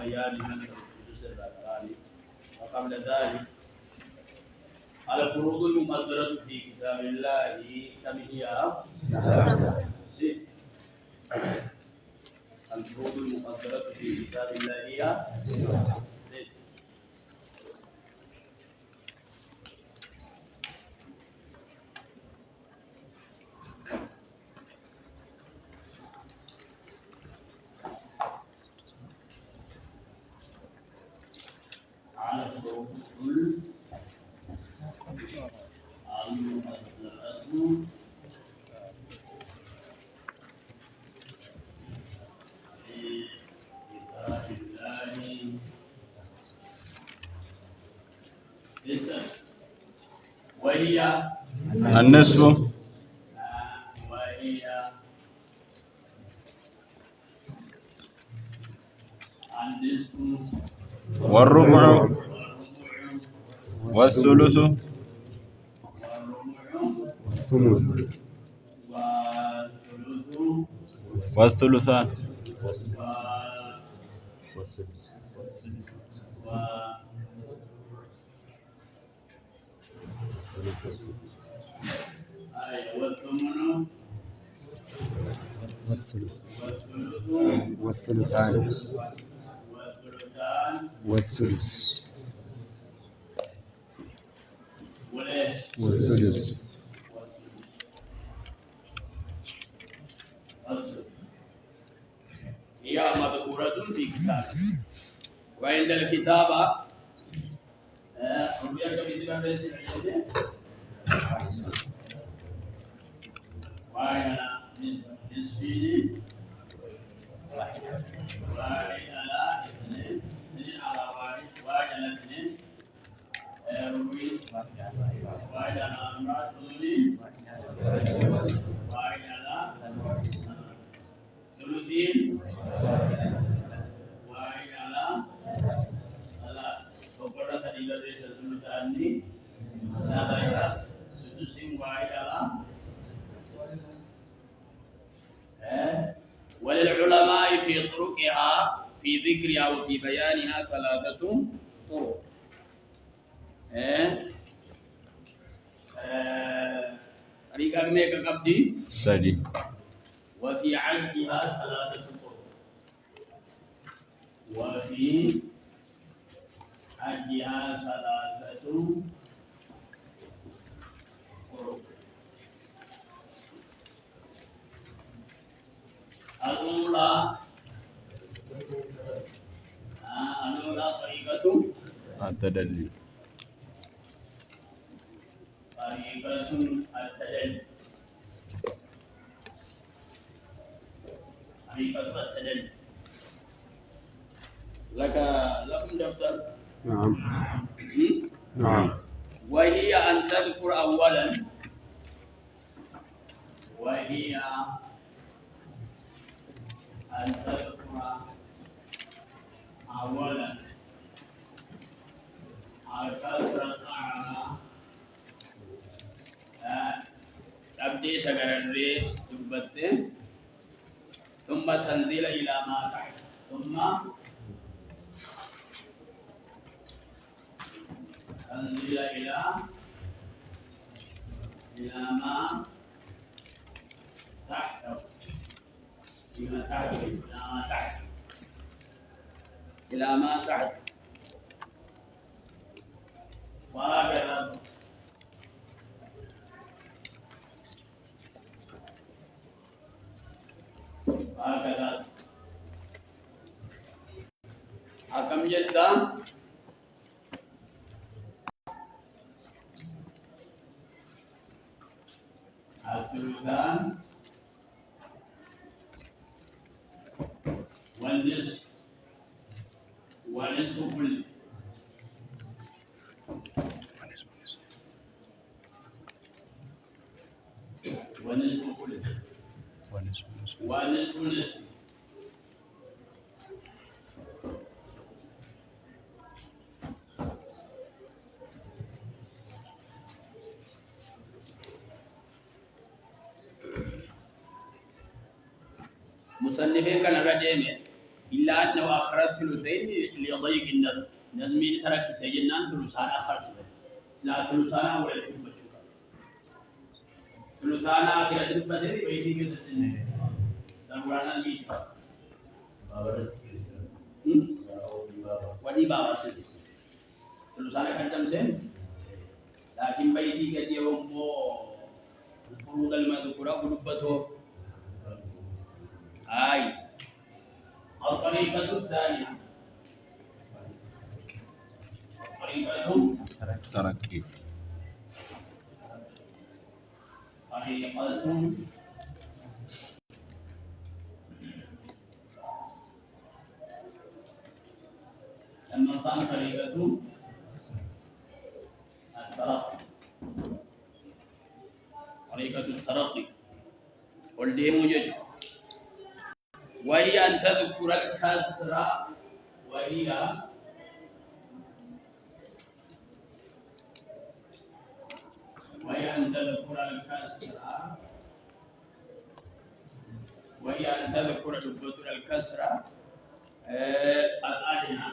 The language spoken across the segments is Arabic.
أيام من القدس الرباني. وقبل ذلك الفروض المقدرة في كتاب الله كم هي؟ ست. الفروض المقدرة في كتاب الله هي ست. الفروض المقدرة وهي النصف وهي النصف والربع والثلث والثلثان والثلثان والثلث والسدس. هي مذكورة في كتاب وعند الكتابة ربيعك بإذن الله وعلى نصفين واحد على اثنين على واحد على اثنين ربيع واحد على أربعة ثلثين واحد على ثلثين واحد على ثلاث وقرأت إلى ليس ثلثان لا يرى سدس واحد على وللعلماء في طرقها في ذكرها وفي بيانها ثلاثة طرق. طريقة ميكا قبدي سدي وفي عدها ثلاثة طرق. وفي عدها ثلاثة طرق. الأولى طريقة التدلي التدلي. طريقة التدلي. لكم دفتر؟ نعم. وهي أن تذكر أولا الكسرة على تبدي شجر الريح تبتين ثم تنزل إلى ما تحت ثم تنزل إلى ما تحت إلى ما تحت وهكذا. أكم جدا الثلثان والنصف كل ونصف نصف. مصنفين كان رديمه إلا أنه أخر الثلثين ليضيق النظم نظمي سرك سجنان ثلثان آخر لا ثلثان أول ثلثان آخر الدبة ويدي كذا دمرانا الميتا ودي بابا سدس ثلثان كان تمسين لكن بيدي كذا يوم الفروض المذكورة قلبته هاي الطريقة الثانية طريقة تركي لما كان طريقة الترقي طريقة الترقي والدي موجود وهي أن تذكر الكسر وهي أن تذكر الكسر الكسر الأدنى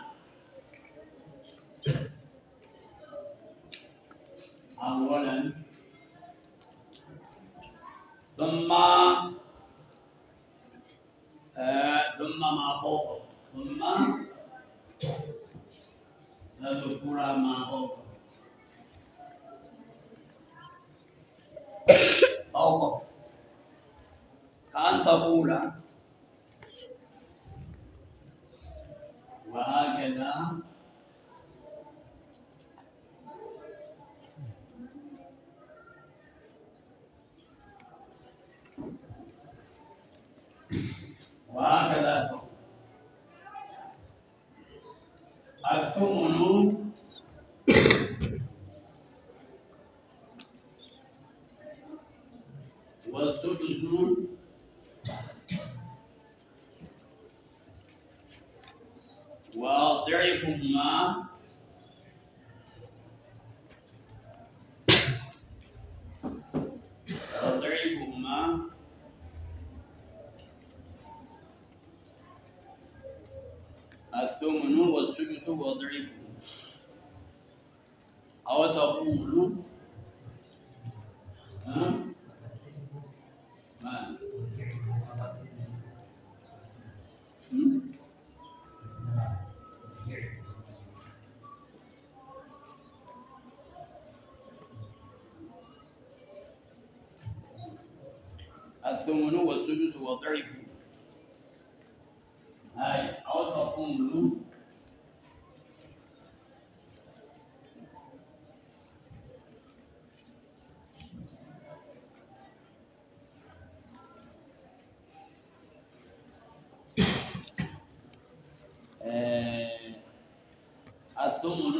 أولا ثم ما فوقه ثم تذكر ما فوقه كأن تقول وهكذا الثمن والسدس وضعفهما الثمن والسدس وضعفه أو تقول ما الثمن والسدس وضعفه هاي أو تقول الثمن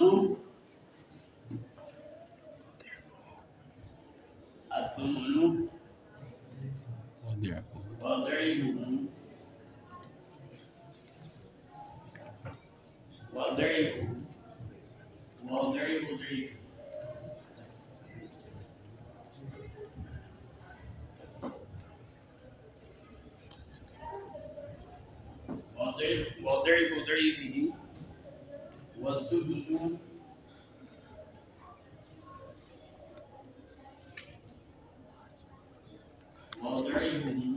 وضعفه وضعف ضعيفه والسدس وضعفه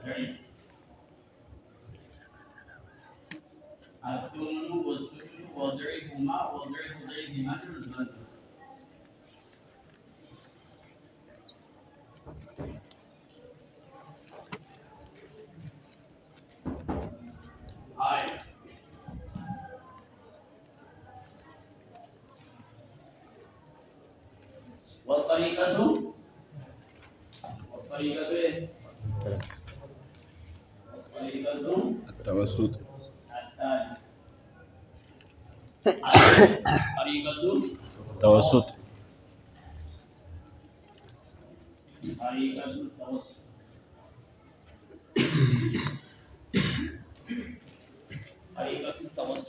ضعيف الثمن والسدس وضعفهما وضعف ضعيفهما للمثل هاي والطريقة إيه؟ والطريقة التوسط الثانية طريقة التوسط التوسط طريقة التوسط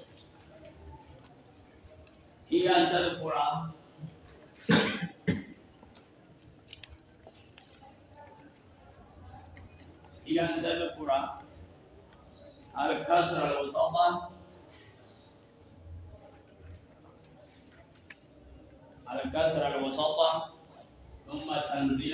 هي أن تذكر أن تذكر الكسر الوسطى ثم تنزل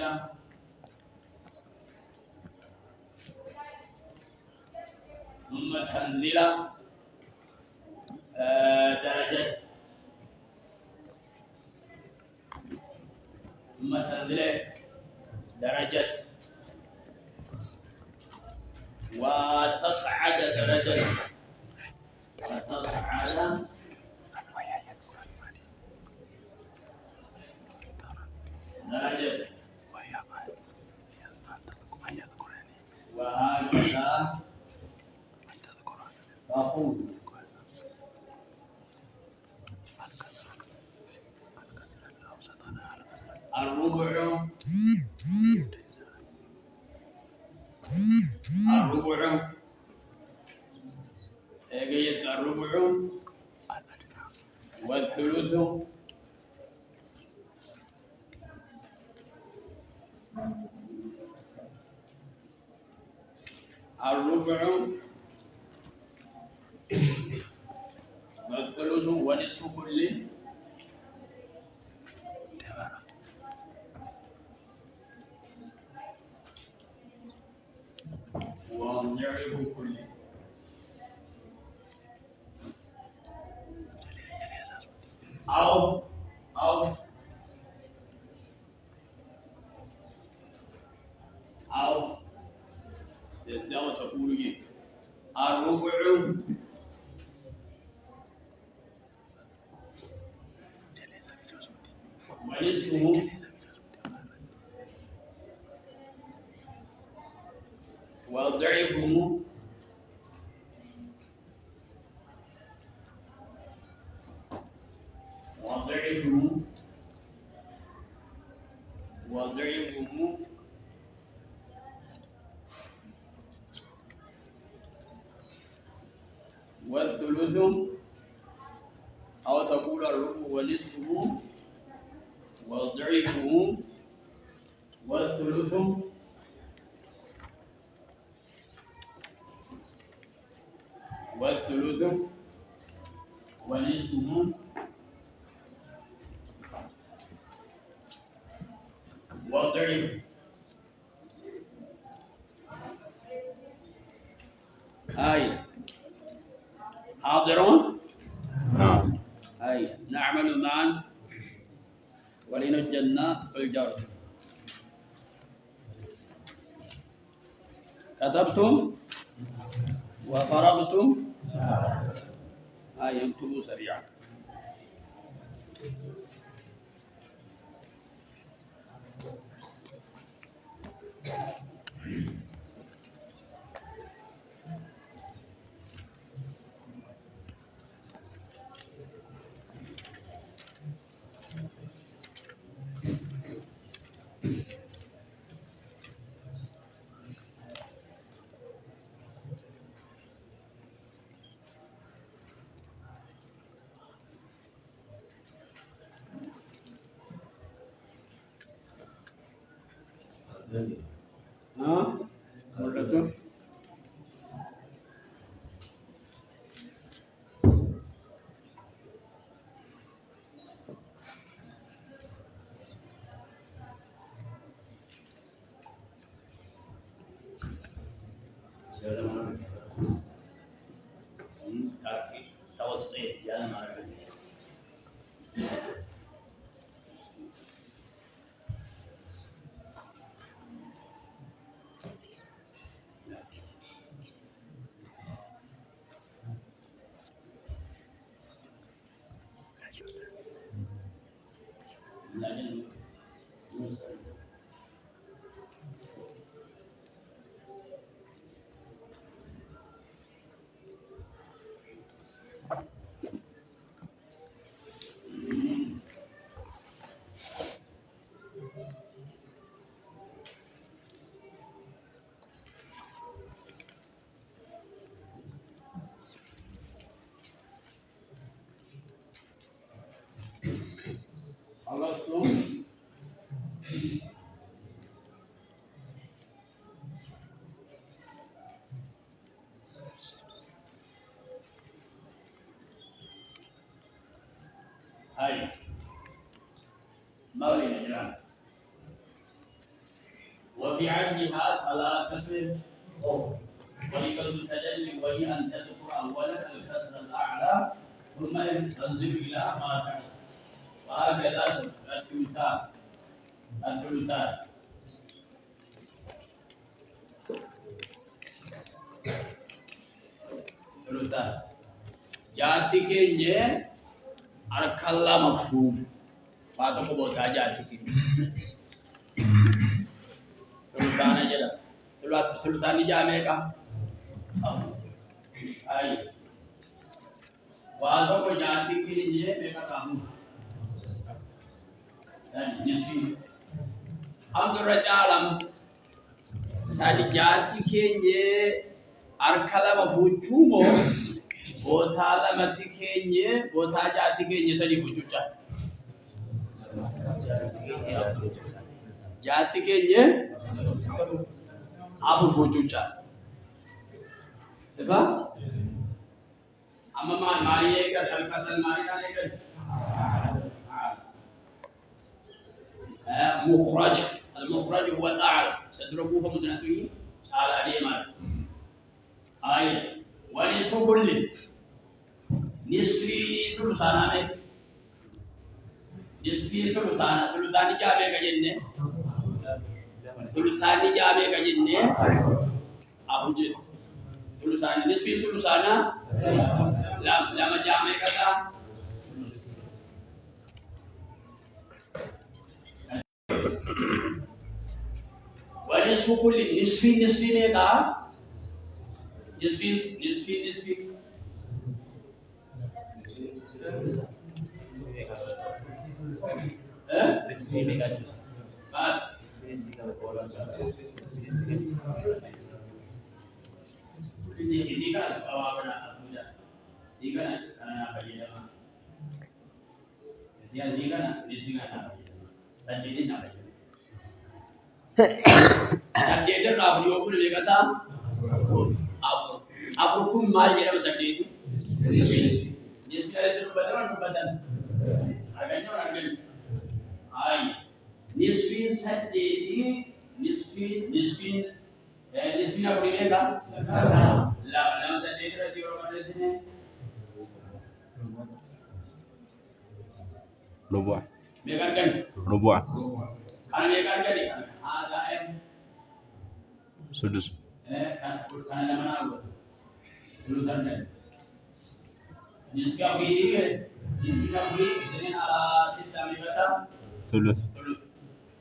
درجة، وتصعد درجة، وهكذا تقول. الربع والثلث ونصف كل، ونعرف كل. أو عندما تقول الربع ونصفه وضعفه والثلث، أو تقول الربع ونصفه وضعفه والثلث ونصفه وضعفه. حاضرون؟ نعم. نعمل معا ولنجنا بالجر. كتبتم وفرغتم؟ اكتبوا سريعا. مرة توسطية يا معلم. لكن هاي مغرب الإجرام. وفي عدها ثلاثة طريقة التدلي وهي أن تذكر أولا الكسر الأعلى ثم تنزل إلى ما تحت، وهكذا الثلثان. ثلثان جاتي كينجي أركلا مفهوم فاتو كبوتا جاتي كينجي ثلثان جدا ثلثان جامعك أي वादों को जानने के लिए मेरा काम है निश्चित हम तो रचालम सारी जाति के लिए अरखला बफुचुमो बोथाला मति के लिए बोथा जाति के लिए सारी बुचुचा जाति के लिए आप बुचुचा देखा أما ما يقدر الكسل ما يقدر مخرج المخرج هو الأعلى سدركوه مدنسوي على اليمين ونصف كل نصفي ثلثان ثلثان جابه كجنة ثلثان جابه كجنة أبو جد ثلثان نصفي ثلثان lama jame kata wanisfu kulli nisfi ne ka nisfi nisfi ne ka ini kan awalnya sudah jika anak bayi dalam dia jika anak dan jadi nak dan dia itu rabu dua puluh kata apa pun mal dia dalam sakit itu dia sekali itu badan agaknya orang lain nisfin sajdi nisfin apa dia kan lama sajdi itu dia orang di sini ربع ميقان كان ربع أنا ميقان كان هذا سدس كان كان لما نقول ثلثان كان जिसका भी जिसका भी इतने आला सिद्धा में बता ثلث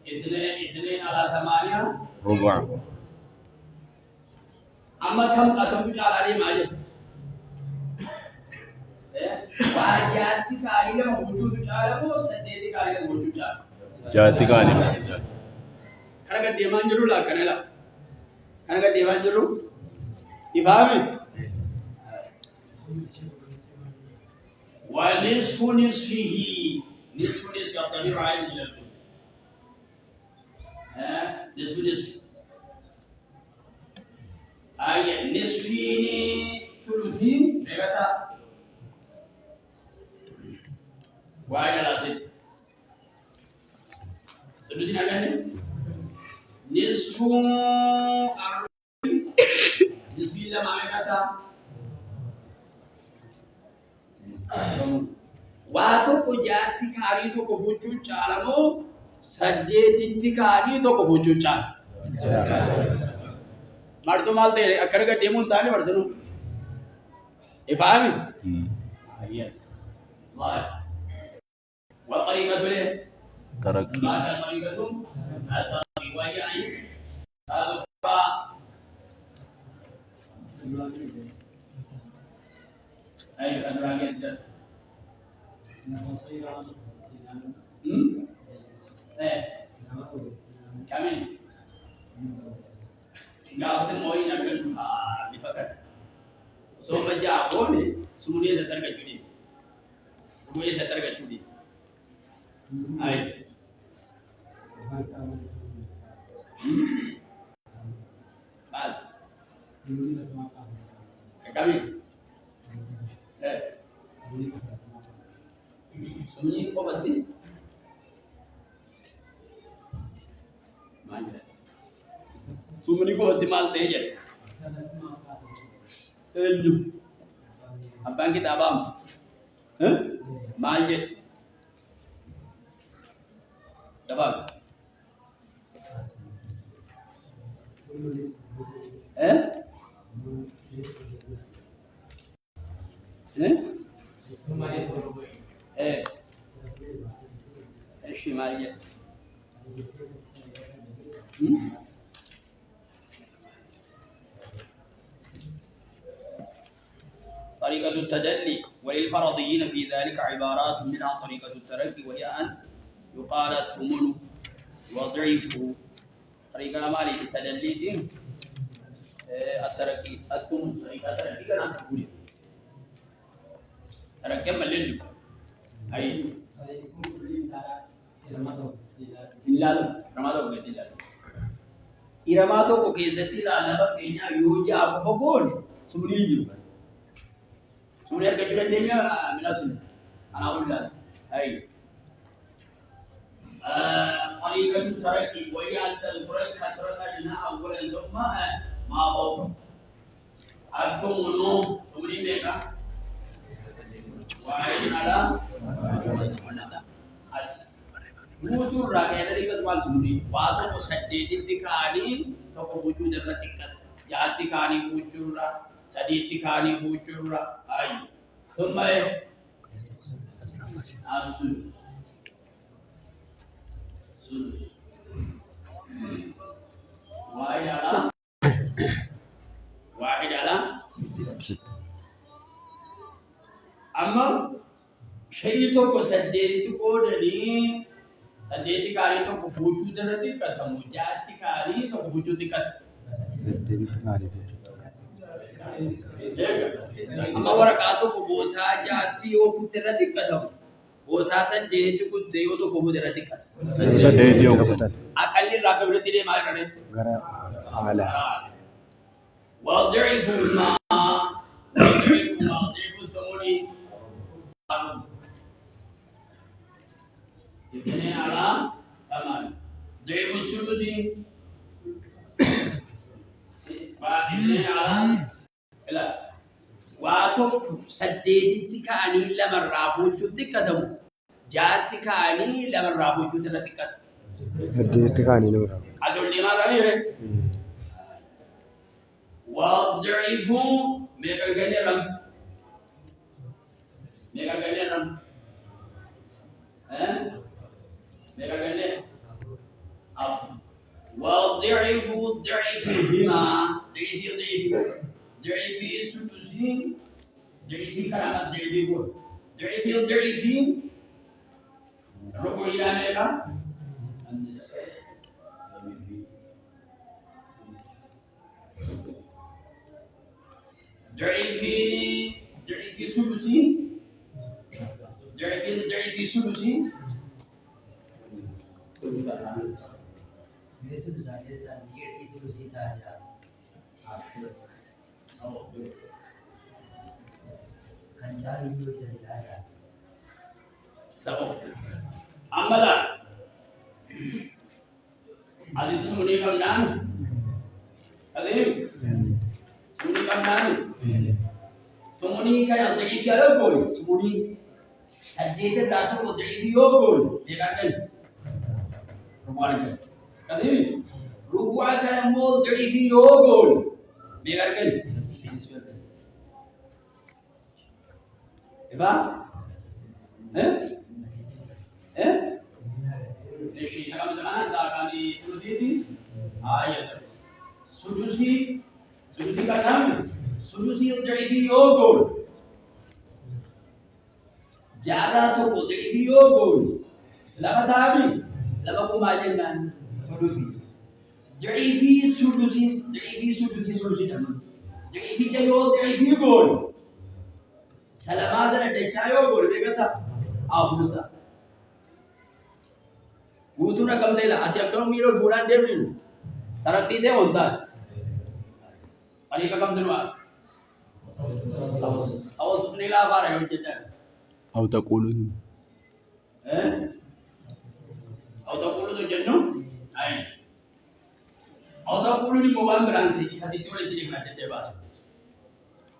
इतने आला समानिया ربع अम्मा कम अतम कुछ आला नहीं माजे वाजाति कालिले मौजूद चालको सदेति कालिले मौजूद चाल जाति कालिले कनका देवान जरूर ला कनेला कनका देवान जरूर इफामी ونصف نصفه نصف الضمير عائد الى الكل نصف نصفين ثلثين بغتا واحد على ست ثلثين على نصف نصف لما بغتا वातो को जाति कारी तो को बुचु चालमो सज्जे तित्ति कारी तो को बुचु चाल मर्दो माल दे अकर का डेमोन ताने मर्दनो इफामी आइए वाह वतरीक़तु ले तरक्की ما طريقة الترقي وهي أن أي الراجل kami nggak usah mau ini akan dipakai. So menjago nih, semuanya setar kecudi, Ayo. Kami. سمني قبضي ما جاء سمني قبضي مال تيجي تيجي أبان kita abang ما جاء دباب الشمالية طريقة التجلي وللفرضيين في ذلك عبارات منها طريقة الترقي وهي أن يقال الثمن وضعفه طريقة مالي التجلي دي الترقي الثمن طريقة الترقي كان تقول ترقي ملل أي إلا رمضان قلت إلا إرمادو ko keessatti ilaalama keenya yoo ja'a bogoon sumrii jiru sumrii argachuu dandeenya midhaasni anaa ulaa ay طريقة الترقي وهي أن تذكر الكسرة لنا أولا ثم ما فوق الثمن ثمن بيكا وعين على Mutu rakyat dari ketuan sendiri. Waktu sedikit dikali, toko wujud adalah tingkat. Jati kali wujud lah, sedikit kali wujud lah. Ayo, kembali. Asul, sul. Wahid adalah. Amma syaitu toko sedikit kode ni. Sedikit kali itu wujud adalah tingkat, jati kali itu wujud tingkat. Amma warakatu ko bota jati o kutera tingkat. Bota sedikit ko deyo to ko kutera tingkat. Sedikit yo ko. Akalli raga berarti dia mal kare. Gara ala. Wad'ifu ma wad'ifu samuni. Ini ala taman. ضعف الثلث ini ala لا واتو سديدتي كاني لمن رافو تكدم جاتي كاني لمن رافو تكدم سديدتي كاني لمن رافو أقول لي ما غيره وضعف ميغا غنيرم ميغا غنيرم ميغا غنيرم والضعف ضعف بما ضعف سدسين ضعف كلام ضعفين ربع إلى ميغا ضعف سدسين ضعف سدسين मेरे से गुजारे सर ये इस रुचि था यार आपको खंडा वीडियो चल रहा है सब अम्बला आदि सुनी कमनान आदि सुनी कमनान सुनी का यंत्री क्या लो बोल सुनी सज्जेते दासों को देखी हो बोल देखा कल रुमाल के Kadhi rubu'a kana mo dhaifi yo gol biar kan eba Deshi sama sama zakani tuludi ayat sudusi ka naam sudusi dhaifi yo gol jada to ko dhaifi yo gol lama tabi lama ko majengan ضعيفي سدسي ضعيفي جايو ضعيفي بول سلام سره دچايو بول देखा आबुता बुतुना कम देला असे अकरम मीरो बुरान देवनी तरक्की दे होता आणि का कम देवा अव सुनीला बार है होते أو تقولون أو تقول الجنة أي أو تقول لمبان برانسي ستيتوا لتلك ما تتباس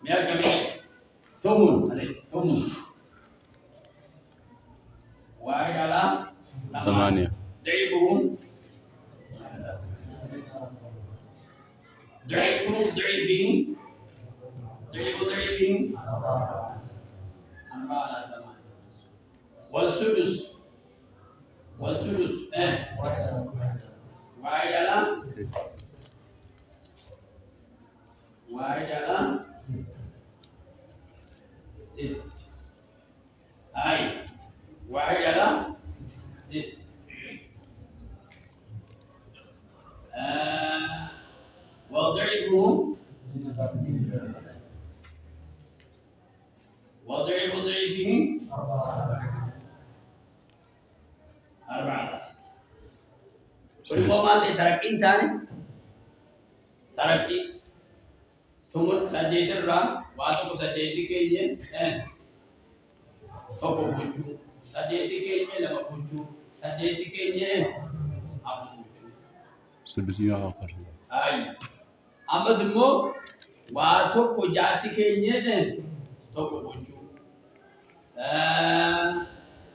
ميا كمي ثمن عليه ثمن واحد على 8 ضعيفهم ضعيفين ضعيفين 4 على 8 والسدس واحد على ست هاي واحد على ست وضعفهم ضعيفهم 4 ولما تركين ثاني تركي ثم سجيت الرام واتو سجيت كيني سوكو بوجو سجيت كيني لما بوجو سجيت كيني أبو بوجو سدسيا آخر أي أما سمو واتو كجاتي كيني سوكو بوجو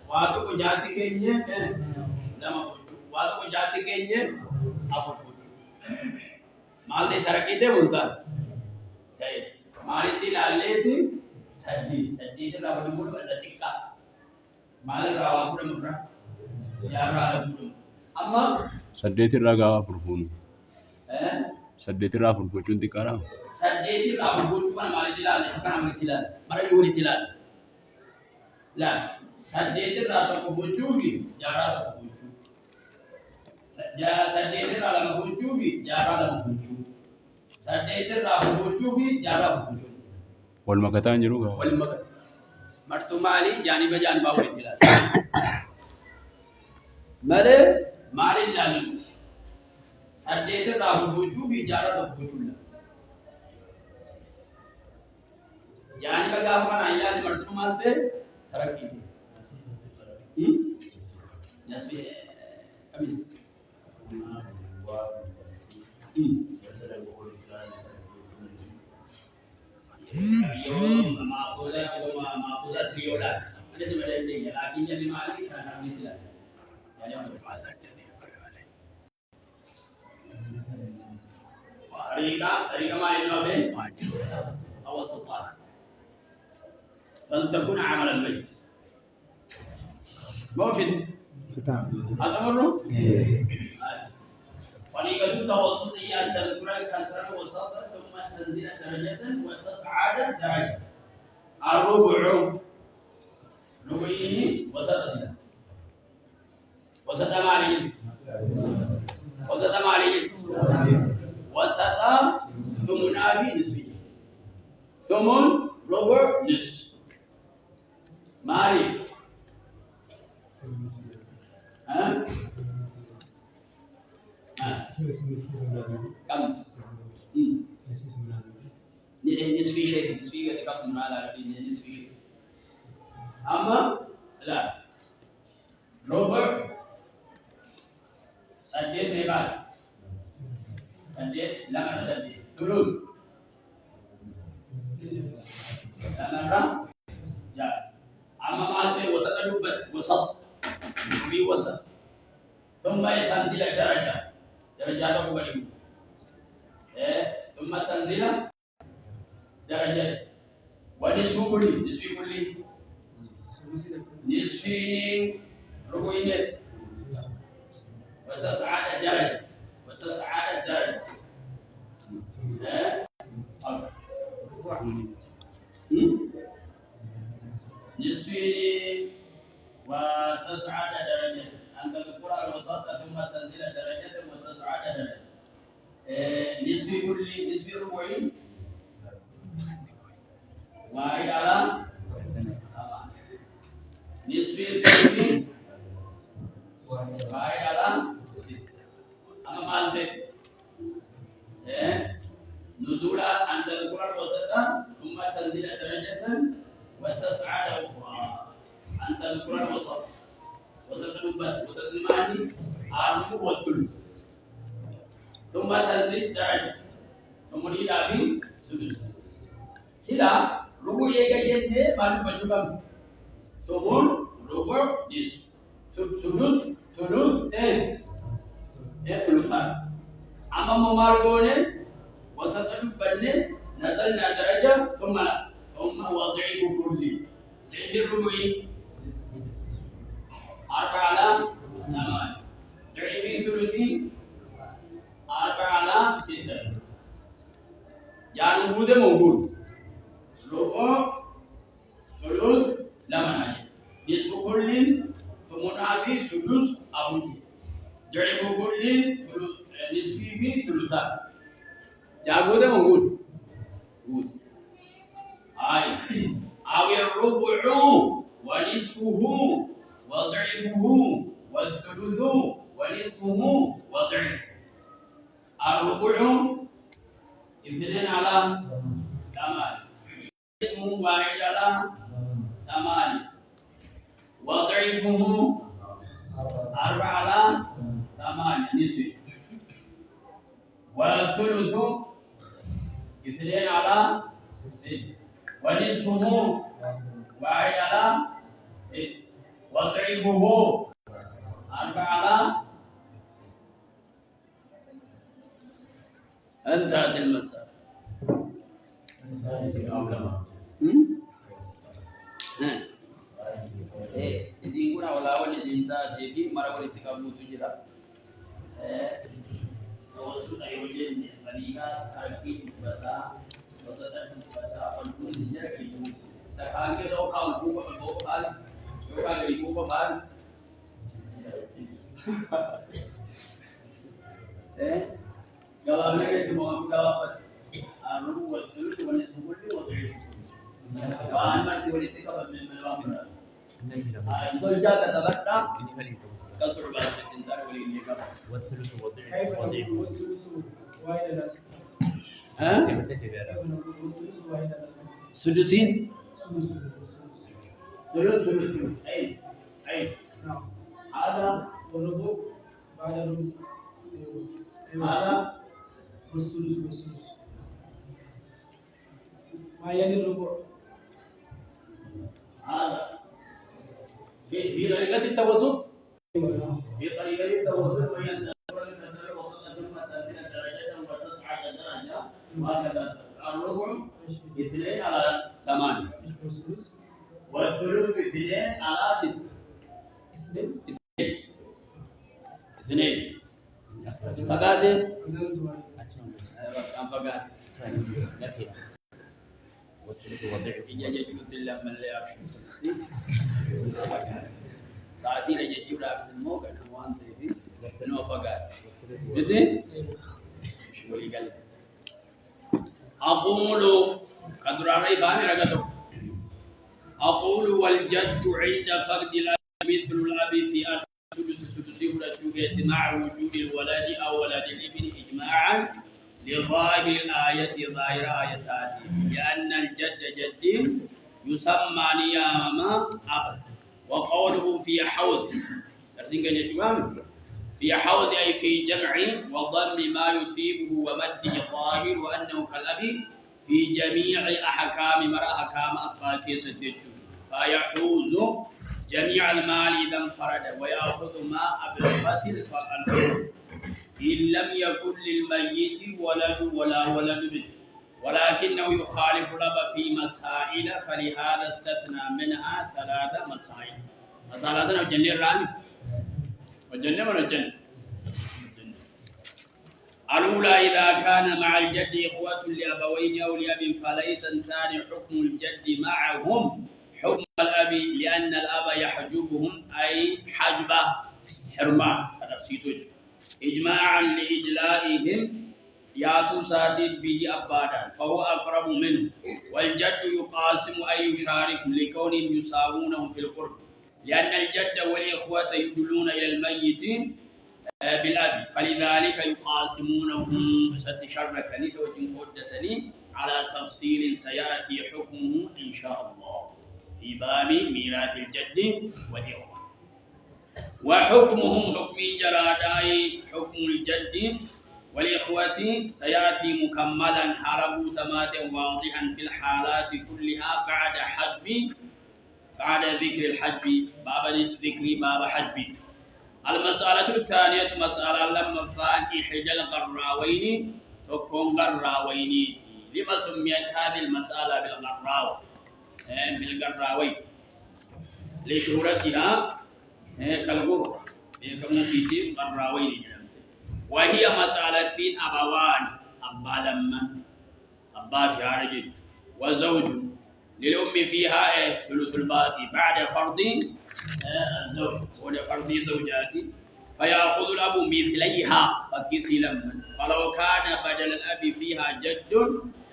واتو كجاتي كيني لما بوجو واتو كجاتي كيني أبو بوجو मालने तरक्की दे बोलता है मारी तिल आले थी सज्जी तो रावण मुड़ बंदा टिक्का माल रावण मुड़ मुड़ा यार रावण मुड़ अम्मा सड्डेति रागा फुरफुन सड्डेति रा फुरफुचुन तिकारा सज्जी रावण मुड़ पर मारी तिल आले सकना मारी तिल मारा यूरी तिल ला सज्जी रावण को बुझूगी यार रावण को बुझू सज्जी रावण को बुझूगी यार रावण को बुझू सड्डेति रावण को बुझूगी यार रावण को बुझू والمكتان جروغا والمكت مرتمالي جانب جانب أول تلا ماله مالي جانب سجيت راهو بوجو بيجارة بوجولا جانب جانب ما نايلا مرتمالته تركي نسبي أمين Yo maafula seriola. Ada sebenarnya dia. Lakinya 5 hari kerana ini lah. Jadi orang berpahala. Hari kemarin apa? Awal sultan. فلتكن عمل البيت. موجود. هذا مرة. طريقة التوسطية أن تذكر الكسر وسطا ثم تنزل درجة وتصعد درجة. الربع ربعين وسط سنة وسط مالين وسط ثمن نصفي ثمن ربع نصف مالي كم؟ نصفي شيء نصفي ketika semula ada di نصفي شيء أما لا ربع سجل بebas سجل لا ada سجل turun أنا ya أما مالته وسط دوبت وسط في وسط ثم ينزل درجة درجة بقولي ثم تنزل درجة ونصف كل نصف ربعين وتصعد درجة نصفين وتصعد درجة أن تذكر الوسط ثم تنزل درجة وتصعد درجة نصف ربعين واحد على نصف الثاني واحد على 6 أما مالك نزول أن تذكر الوسط ثم تنزل درجة وتصعد أخرى أن تذكر الوسط الوسط المعني الربع والثلث ثم تزيد درجة ثم إلى بين سدس سلا ربع يجينه ما نبجوكم ثمن ربع نصف ثلث ثلثان أما ممارقونه وسط البنة نزلنا درجة ثم وضعه كله لأن الربع 4 على 8 ضعيفين ثلثين 4 على 6 يعني موجود ربع ثلث لمن نصف كل ثمن في سدس أبوه ضعف كل نصفه ثلثان جابوده موجود أو الربع ونصفه وضعفه والثلث ونصفه وضعفه الربع 2 على 8 نصفه 1 على 8 وضعفه 4 على 8 نصف والثلث 2 على 6 ونصفه 1 على 6 وضعفه 4 على انتهت المسألة. Jadi kuna wala wala jinta jadi mara wala tika mutu jira wasu da yoje ne saliga karfi bata wasata bata alkun jira ke yi sakan ke do ka ku ko ko bal yo ka gari ko ko bal jawab ne ke mo jawab anu wa sulh wa nisbu kulli wa ghayr wa an wala tika min al-amr دول جاء تتبقى كسر بعد التنتار واللي كمان والثلث وضعف والثلث واحد لا ها سدسين ثلث اي هذا والربع بعد الربع هذا والثلث ما يلي الربع هذا في طريقة التوسط في طريقة التوسط وهي أن المسألة وصلت ثم تنزل درجة وتصعد درجة وهكذا الربع 2 على 8 والثلث 2 على 6 2 فقط كم فقط Ijazah juga telah melihat saat ini ijazah juga semua kan awam TV penuh pagar. Jadi, boleh kali. Aqulu kadurarai kami raga tu. Aqulu wal jaddu 'inda faqdi al-abi mithlu al-abi fi sudus huratu ijtima' wujud al-walad aw walad al-ibn ijma'an لظاهر الآية ظاهر آية لأن الجد جد يسمى نياما أب وقوله في حوز في حوز أي في جمع وضم ما يصيبه ومده ظاهر وأنه كالأب في جميع أحكام مرأة أحكام أباكي ستة فيحوز جميع المال إذا انفرد ويأخذ ما أبلغت الفرد إن لم يكن للميت ولد ولا ولد منه ولكنه يخالف الأب في مسائل فلهذا استثنى منها 3 مسائل. مسألة الجنة الراني والجنة من الجنة. الأولى إذا كان مع الجد إخوة لأبوين أو لأب فليس ثاني حكم الجد معهم حكم الأب لأن الأب يحجبهم أي حجب حرمان هذا سيسوي إجماعا لإجلائهم ياتوا سادد به أبادا فهو أقرب منه والجد يقاسم أي يشارك لكونهم يساوونهم في القرب لأن الجد والإخوة يدلون إلى الميت بالأب فلذلك يقاسمونهم ستشركني وجن قدتني على تفصيل سيأتي حكمه إن شاء الله في باب ميراث الجد والإخوة. وحكمهم حكم جراداي حكم الجد والإخوة سيأتي مكملا حرب تمات واضحا في الحالات كلها بعد ذكر الحجب باب ذكر باب حجب. المسألة الثانية مسألة لما فان إحدى الغراوين تكون غراوين. لما سميت هذه المسألة بالغراوين؟ لشهرتها كالغرة كموسيقى غراوين. وهي مسألة أبوان أبا لما أبا في عرج وزوج للأم فيها ثلث الباقي بعد فرض الزوج ولفرض زوجاتي فيأخذ الأب مثليها فكسي لما. فلو كان بدل الأب فيها جد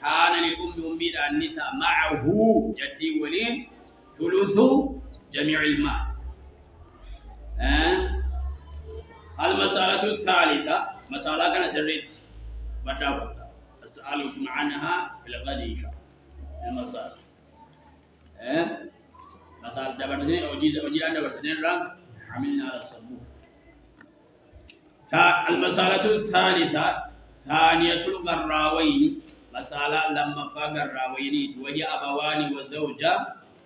كان للأم أمي النساء معه جدي ولي ثلث جميع المال. المسألة الثالثة مسألة كان سريت بدأت أسألكم عنها في الغد إن شاء الله. المسألة مسألة دبرتين أوجي أن دبرتين رام حملنا على الصبور. المسألة الثالثة ثانية الغراوين مسألة لما فاق الراوين وهي أبوان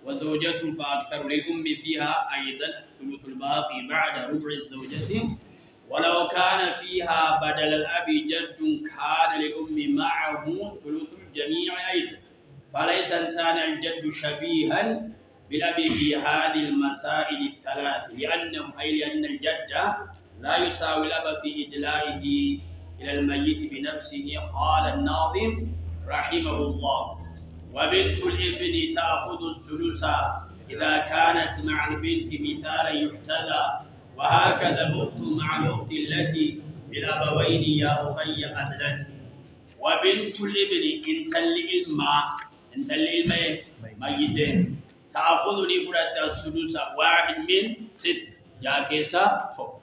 وزوجة فأكثر للأم فيها أيضا ثلث الباقي بعد ربع الزوجة. ولو كان فيها بدل الأب جد كان للأم معه ثلث الجميع أيضا. فليس كان الجد شبيها بالأب في هذه المسائل الثلاث لأن الجد لا يساوي الأب في إدلائه إلى الميت بنفسه. قال الناظم رحمه الله: وبنت الابن تأخذ الثلث إذا كانت مع البنت مثالا يحتذى. وهكذا الأخت مع الأخت التي بالأبوين يا أخي أدلت. وبنت الابن إن تل ميتين تأخذ نفرة الثلث واحد من 6 جاكيسا فوق.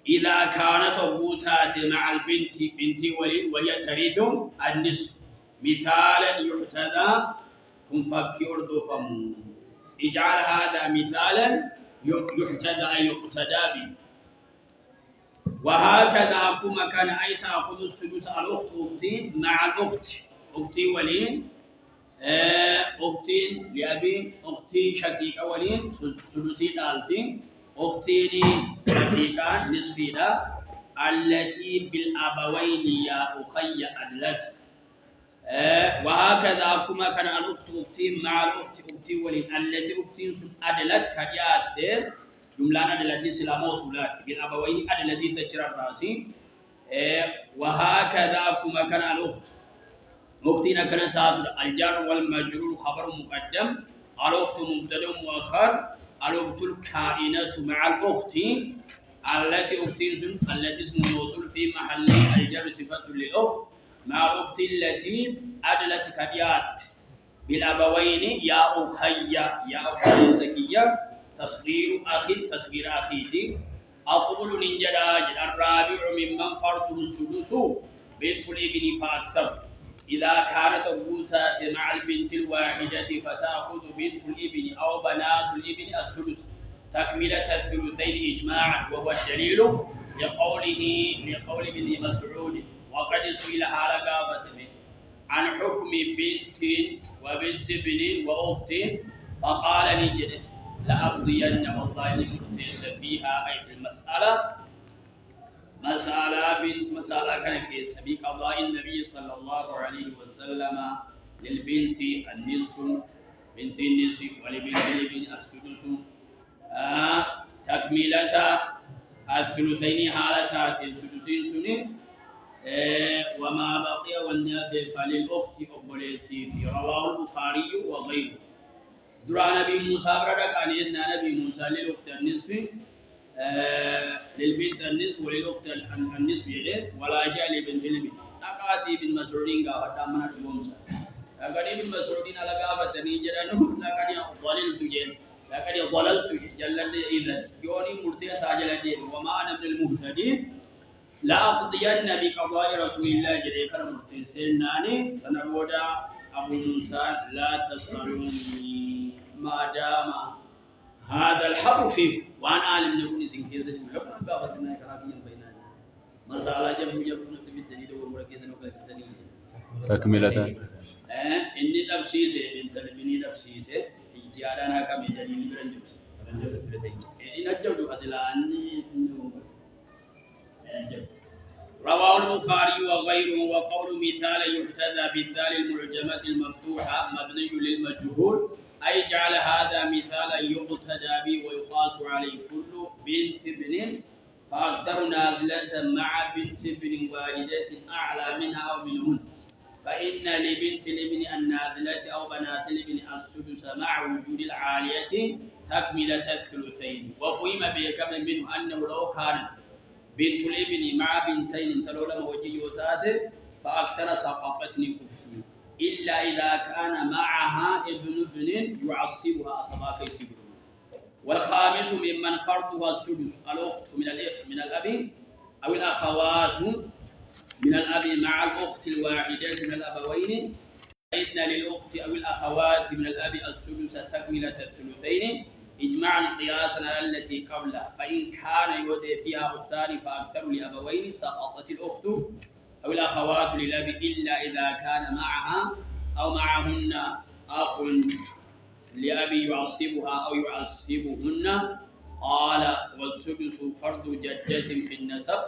إذا كانت أبوتات مع البنت بنت ولي وهي ترث النصف مثالا يحتذى فك أرض فم. اجعل هذا مثالا يحتذى أي يقتدى به. وهكذا أقوم كان أي تأخذ الثلث الأخت أختي مع الأخت أختي ولي أختي لأبي أختي شقيقة ولي ثلثي دالتي أختي شقيقة نصفي دا التي بالأبوين يا أخي أدلت. وهكذا أقوم كان الأخت أختي مع الأخت أختي ولي التي أختي أدلت كريات جملة أدلتي سلا موصولات بالأبوين أدلتي تجرى الراسي. وهكذا أقوم كان الأخت أختنا كانت الجار والمجرور خبر مقدم الأخت مبتدأ مؤخر. الأخت الكائنة مع الأخت التي اسم موصول في محل الجر صفة للأخت مع الأخت التي أدلت كريات بالأبوين يا أخي سكية تصغير أخيتي. أقول ننجراج الرابع ممن فرضه السدس بنت الابن فأكثر. إذا كانت أبوتات مع البنت الواحدة فتأخذ بنت الابن أو بنات الابن السدس تكملة الثلثين إجماعا. وهو الدليل لقول ابن مسعود وقد سئل على قابة عن حكم بنت وبنت ابن وأخت فقال نجد لأقضين والله لمرتس فيها أي في المسألة مسألة كان في سبيل قضاء النبي صلى الله عليه وسلم للبنت النصف بنت النصف ولبنت الابن السدس تكملة الثلثين حالتات السدسين سنين. وما بقي والنافع فللأخت أقبلتي في رواه البخاري وغيره. درى نبي موسى بردك أن يدنا نبي موسى للأخت النصف للبنت النصف وللأخت النصف يدين ولا شيء لبنت الابن. لقد ابن مسعود قال تامنا موسى لقد ابن مسعود على قابة نيجرانه لقد ضللت جلد إذا يوني مرتي ساجل وما أنا من المهتدين. لا أقضين بقضاء رسول الله جل وعلا مرتي سناني سنبودا أبو موسى لا تسألوني ما دام هذا الحق فيه وأنا عالم نكون سنكيز يقول بابتنا كرابيا بيننا مسألة جمع تبدني لو مركز نقول تبدني تكملة إني تفسيسه من تلبني تفسيسه اجتهادنا كم دليل برنجوس إن أجود أصلاني رواه البخاري وغيره وقول مثال يحتذى بالذال المعجمة المفتوحة مبني للمجهول أي جعل هذا مثالا يقتدى به ويقاس عليه كل بنت ابن فأكثر نازلة مع بنت ابن واحدة أعلى منها أو منهن فإن لبنت الابن النازلة أو بنات الابن السدس مع وجود العالية تكملة الثلثين وفهم بكم منه أنه لو كانت بنت الابن مع بنتين تلولم وجيوتات فأكثر سقطتني كفتي إلا إذا كان معها ابن يعصبها أصباك يسيبه والخامس ممن فرضها السدس الأخت من الأب أو الأخوات من الأب مع الأخت الواحدة من الأبوين فإن للأخت أو الأخوات من الأب السدس تكملة الثلثين إجماعا قياسا على التي قبلها فإن كان يوجد فيها أختان فأكثر لأبوين سقطت الأخت أو الأخوات للأب إلا إذا كان معها أو معهن أخ لأبي يعصبها أو يعصبهن قال والسدس فرض جدة في النسب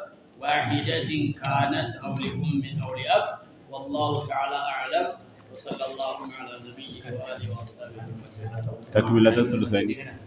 واحدة كانت أو لأم أو لأب والله تعالى أعلم وصلى الله على نبيه وآله وأصحابه وسلم. تكملة الثلثين.